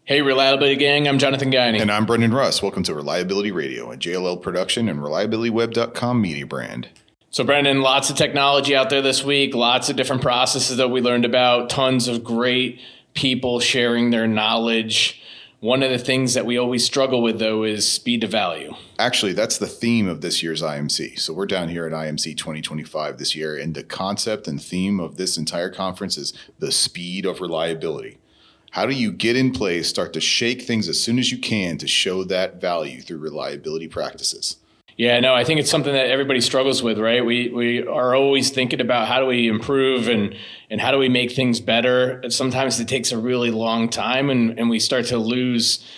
Hey, Reliability Gang, I'm Jonathan Guiney. And I'm Brendan Russ. Welcome to Reliability Radio, a JLL production and ReliabilityWeb.com media brand. So, Brendan, lots of technology out there this week, lots of different processes that we learned about, tons of great people sharing their knowledge. One of the things that we always struggle with, though, is speed to value. Actually, that's the theme of this year's IMC. So we're down here at IMC25 this year, and the concept and theme of this entire conference is the speed of reliability. How do you get in place, start to shake things as soon as you can to show that value through reliability practices? Yeah, no, I think it's something that everybody struggles with, right? We are always thinking about how do we improve and how do we make things better. Sometimes it takes a really long time and we start to lose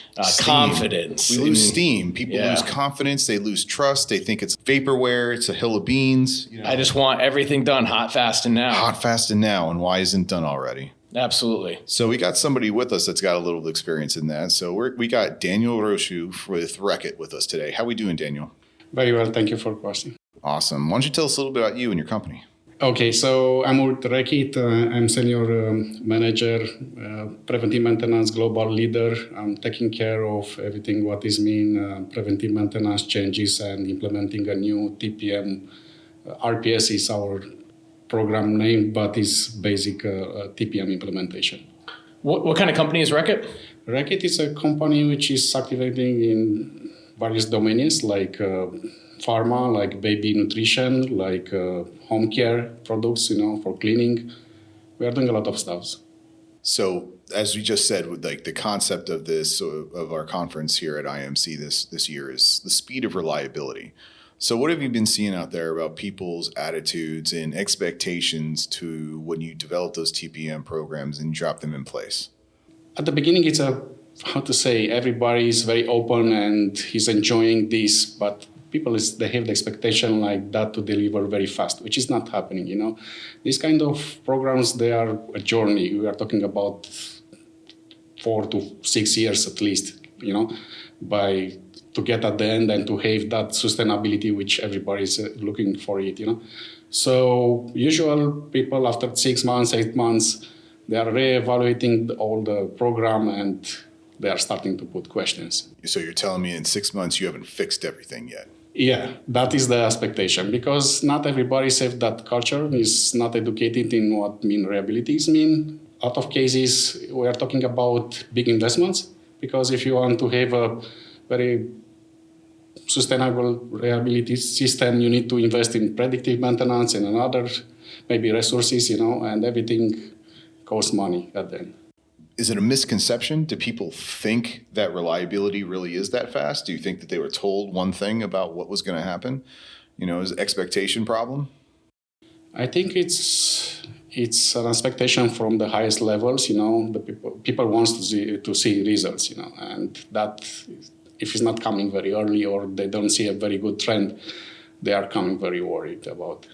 confidence. We lose steam. People lose confidence. They lose trust. They think it's vaporware. It's a hill of beans. You know? I just want everything done hot, fast, and now. Hot, fast, and now. And why isn't done already? Absolutely. So we got somebody with us that's got a little experience in that. So we got Daniel Rosu with Reckitt with us today. How are we doing, Daniel? Very well. Thank you for the question. Awesome. Why don't you tell us a little bit about you and your company? Okay, so I'm with Reckitt. I'm senior manager, preventive maintenance global leader. I'm taking care of everything what is mean preventive maintenance changes and implementing a new TPM. RPS is our program name, but it's basic TPM implementation. What kind of company is Reckitt? Reckitt is a company which is activating in various domains like pharma, like baby nutrition, like home care products, for cleaning. We are doing a lot of stuff. So as we just said, with like the concept of this, of our conference here at IMC this year is the speed of reliability. So what have you been seeing out there about people's attitudes and expectations to when you develop those TPM programs and drop them in place? At the beginning, it's everybody is very open and he's enjoying this, but people they have the expectation like that to deliver very fast, which is not happening. These kind of programs, they are a journey. We are talking about 4 to 6 years at least, to get at the end and to have that sustainability which everybody is looking for it. So usual people after 6 months, 8 months, they are re-evaluating all the program and they are starting to put questions. So you're telling me in 6 months you haven't fixed everything yet? Yeah, that is the expectation because not everybody have that culture, is not educated in what rehabilities mean. Out of cases, we are talking about big investments because if you want to have a very sustainable reliability system, you need to invest in predictive maintenance and another maybe resources, and everything costs money at the end. Is it a misconception? Do people think that reliability really is that fast? Do you think that they were told one thing about what was going to happen? Is it an expectation problem? I think it's an expectation from the highest levels. The people wants to see results. And that if it's not coming very early or they don't see a very good trend, they are coming very worried about it.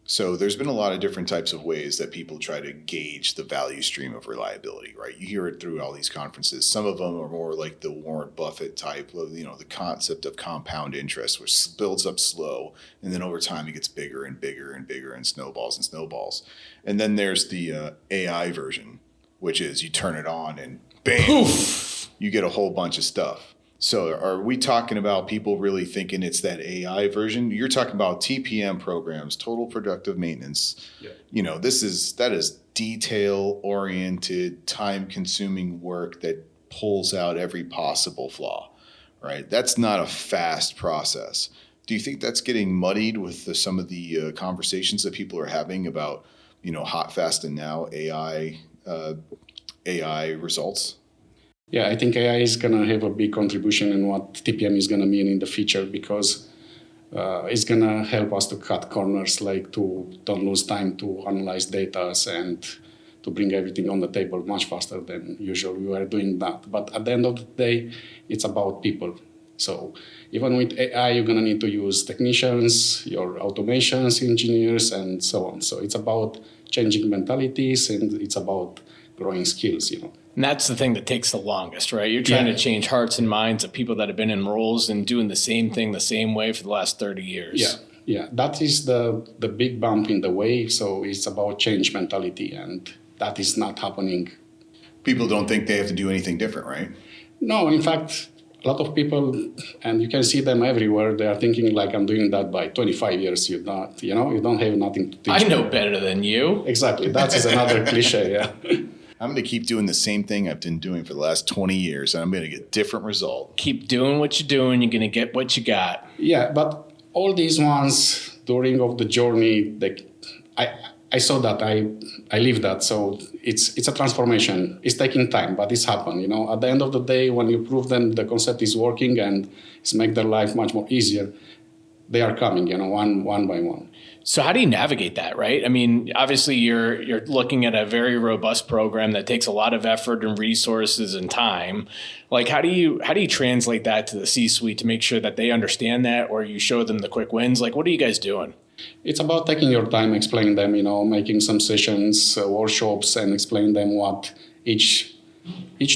So there's been a lot of different types of ways that people try to gauge the value stream of reliability, right? You hear it through all these conferences. Some of them are more like the Warren Buffett type of, the concept of compound interest, which builds up slow. And then over time, it gets bigger and bigger and bigger and snowballs and snowballs. And then there's the AI version, which is you turn it on and bam, poof, you get a whole bunch of stuff. So are we talking about people really thinking it's that AI version? You're talking about TPM programs, total productive maintenance. Yeah. That is detail-oriented, time-consuming work that pulls out every possible flaw, right? That's not a fast process. Do you think that's getting muddied with some of the conversations that people are having about, hot, fast, and now AI results? Yeah, I think AI is going to have a big contribution in what TPM is going to mean in the future because it's going to help us to cut corners, like to don't lose time to analyze data and to bring everything on the table much faster than usual. We were doing that. But at the end of the day, it's about people. So even with AI, you're going to need to use technicians, your automations, engineers, and so on. So it's about changing mentalities and it's about growing skills, And that's the thing that takes the longest, right? You're trying to change hearts and minds of people that have been in roles and doing the same thing the same way for the last 30 years. Yeah. That is the big bump in the way. So it's about change mentality, and that is not happening People don't think they have to do anything different, right? No, in fact, a lot of people, and you can see them everywhere, they are thinking like, I'm doing that by 25 years. You don't have nothing to teach I know me. better than you. Exactly. That is another cliche, yeah. I'm going to keep doing the same thing I've been doing for the last 20 years, and I'm going to get a different result. Keep doing what you're doing. You're going to get what you got. Yeah, but all these ones during of the journey, I saw that, I lived that. So it's a transformation. It's taking time, but it's happened. At the end of the day, when you prove them the concept is working and it's make their life much more easier, they are coming, one by one. So how do you navigate that, right? I mean, obviously you're looking at a very robust program that takes a lot of effort and resources and time. Like how do you translate that to the C-suite to make sure that they understand that, or you show them the quick wins? Like what are you guys doing? It's about taking your time, explaining them, making some sessions, workshops, and explain them what each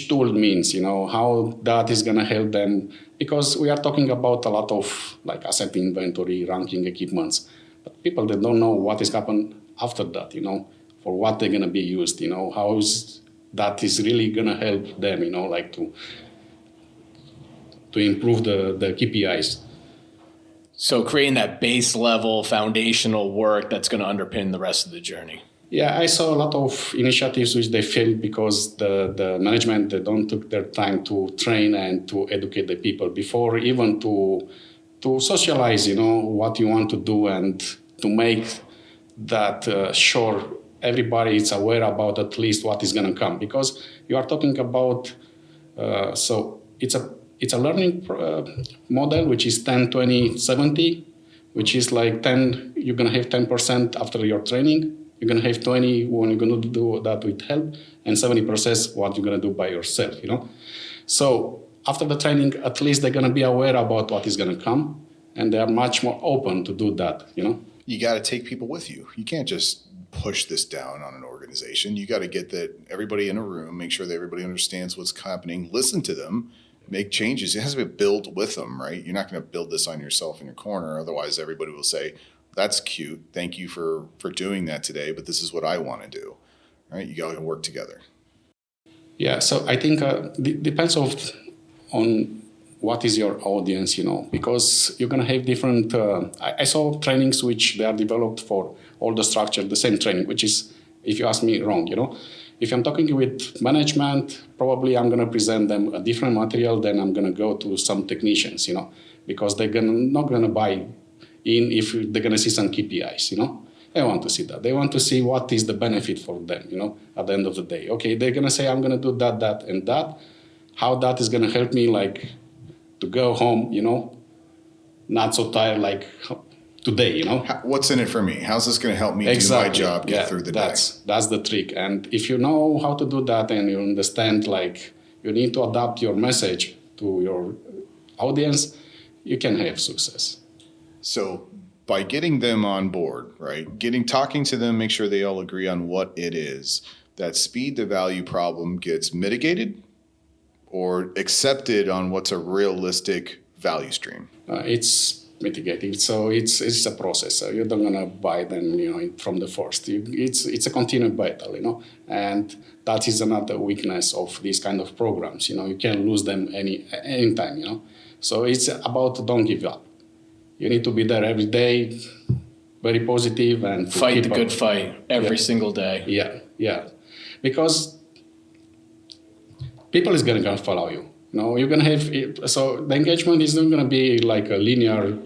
tool means, how that is going to help them. Because we are talking about a lot of like asset inventory, ranking equipments. But people that don't know what is happened after that, for what they're going to be used, how is that is really going to help them, like to improve the KPIs. So creating that base level foundational work that's going to underpin the rest of the journey. Yeah, I saw a lot of initiatives which they failed because the management, they don't took their time to train and to educate the people before even to socialize, what you want to do and to make that sure everybody is aware about at least what is going to come. Because you are talking about, so it's a learning model, which is 10, 20, 70, which is like 10, you're going to have 10% after your training. You're going to have 20 when you're going to do that with help, and 70% what you're going to do by yourself, So after the training, at least they're going to be aware about what is going to come, and they are much more open to do that, You got to take people with you. You can't just push this down on an organization. You got to get that everybody in a room, make sure that everybody understands what's happening, listen to them, make changes. It has to be built with them, right? You're not going to build this on yourself in your corner. Otherwise, everybody will say, that's cute. Thank you for doing that today, but this is what I want to do, right? You got to work together. Yeah, so I think depends on what is your audience, because you're going to have different, I saw trainings which they are developed for all the structure, the same training, which is, if you ask me, wrong, If I'm talking with management, probably I'm going to present them a different material than I'm going to go to some technicians, because they're not going to buy in if they're going to see some KPIs, They want to see that. They want to see what is the benefit for them, at the end of the day. Okay, they're going to say, I'm going to do that, that, and that. How that is going to help me, like, to go home, not so tired like today, What's in it for me? How's this going to help me do my job, get through the day? That's the trick. And if you know how to do that and you understand, like, you need to adapt your message to your audience, you can have success. So by getting them on board, right, talking to them, make sure they all agree on what it is, that speed to value problem gets mitigated or accepted on what's a realistic value stream? It's mitigated. So it's a process. So you're not gonna buy them, from the first. It's a continued battle, and that is another weakness of these kind of programs. You can lose them anytime. So it's about don't give up. You need to be there every day, very positive, and to fight the good fight every single day. Yeah, because people is gonna follow you. You're gonna have so the engagement is not gonna be like a linear,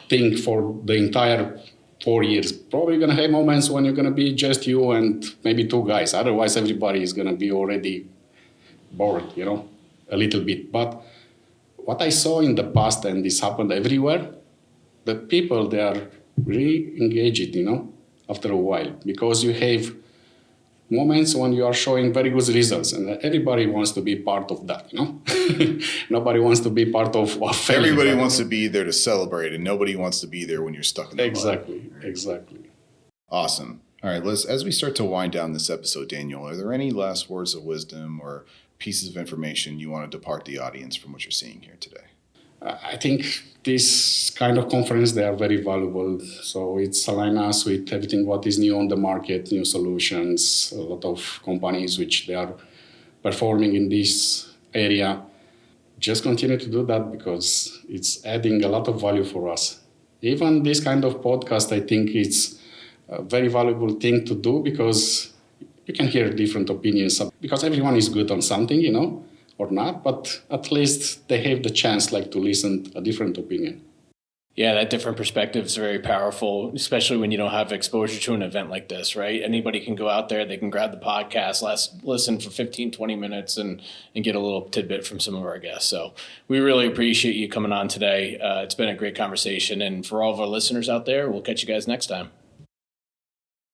thing for the entire 4 years. Probably gonna have moments when you're gonna be just you and maybe two guys. Otherwise, everybody is gonna be already bored, a little bit. But what I saw in the past, and this happened everywhere, the people, they are really engaged, after a while, because you have moments when you are showing very good results, and everybody wants to be part of that, Nobody wants to be part of failing. Everybody wants to be there to celebrate, and nobody wants to be there when you're stuck in the mud. Exactly. Awesome. All right, as we start to wind down this episode, Daniel, are there any last words of wisdom or pieces of information you want to depart the audience from what you're seeing here today? I think this kind of conference, they are very valuable. So it's align us with everything what is new on the market, new solutions, a lot of companies which they are performing in this area. Just continue to do that because it's adding a lot of value for us. Even this kind of podcast, I think it's a very valuable thing to do because you can hear different opinions because everyone is good on something, or not, but at least they have the chance to listen to a different opinion. Yeah, that different perspective is very powerful, especially when you don't have exposure to an event like this, right? Anybody can go out there, they can grab the podcast, listen for 15, 20 minutes and get a little tidbit from some of our guests. So we really appreciate you coming on today. It's been a great conversation. And for all of our listeners out there, we'll catch you guys next time.